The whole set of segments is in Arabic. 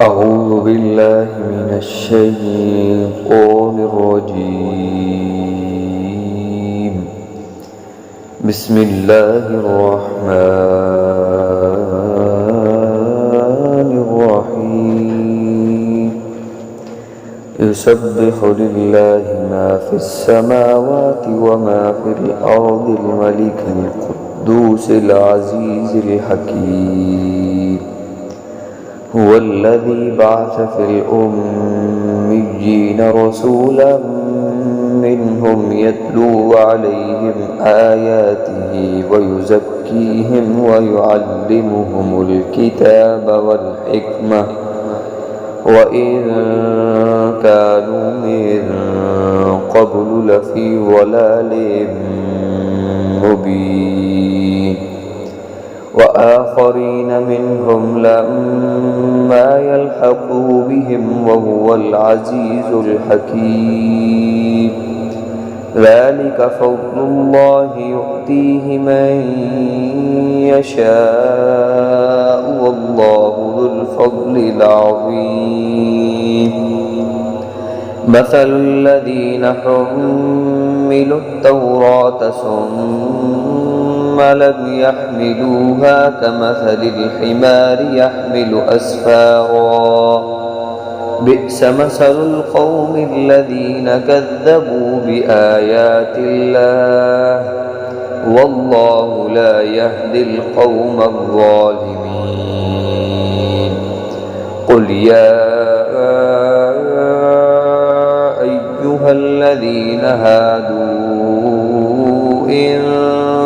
أعوذ بالله من الشيطان الرجيم. بسم الله الرحمن الرحيم. يسبح لله ما في السماوات وما في الأرض الملك القدوس العزيز الحكيم. هو الذي بعث في الأميين رسولا منهم يتلو عليهم آياته ويزكيهم ويعلمهم الكتاب والحكمة وإن كانوا من قبل لفي ضلال مبين. وآخرين منهم لما يلحقوا بهم وهو العزيز الحكيم. ذلك فضل الله يؤتيه من يشاء والله ذو الفضل العظيم. مثل الذين حملوا التوراة ثم لم يحملوها كمثل الحمار يحمل أسفارا بئس مثل القوم الذين كذبوا بآيات الله والله لا يهدي القوم الظالمين. قل يا أيها الذين هادوا إن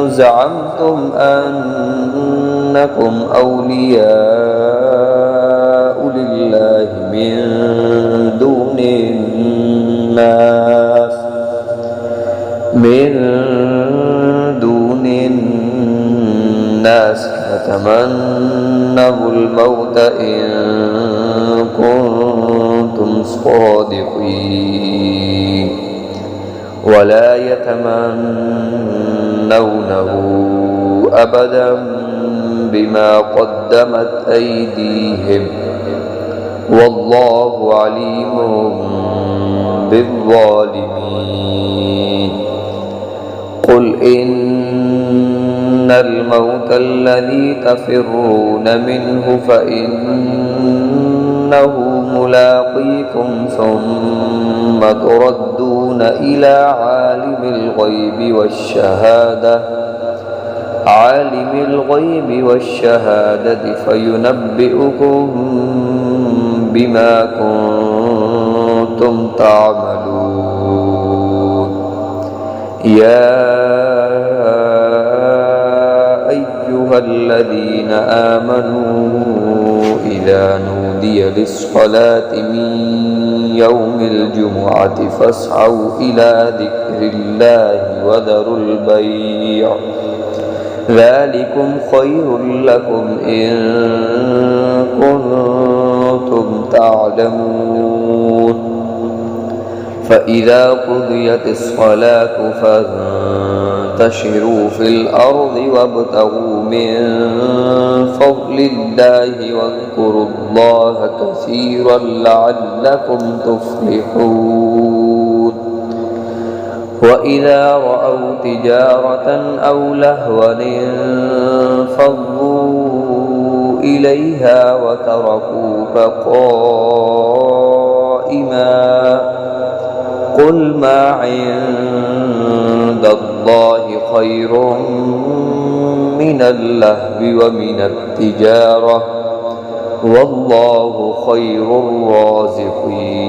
زعمتم أنكم أولياء لله من دون الناس فتمنوا الموت إن كنتم صادقين ولا يتمنونه أبدا بما قدمت أيديهم والله عليم بالظالمين. قل إن الموت الذي تفرون منه فإنه ملاقيكم ثم تردون إلى عالم الغيب والشهادة فينبئكم بما كنتم تعملون. يا أيها الذين آمنوا إذا نودي للصلاة من يوم الجمعة فاسعوا إلى ذكر الله وذروا البيع ذلكم خير لكم إن كنتم تعلمون. فإذا قضيت الصلاة فانتشروا في الأرض وابتغوا من فضل الله واذكروا الله كثيرا لعلكم تفلحون. وإذا رأوا تجارة أو لهوا انفضوا إليها وتركوك قائما قل ما عند الله خير من اللهو ومن التجارة والله خير الرازقين.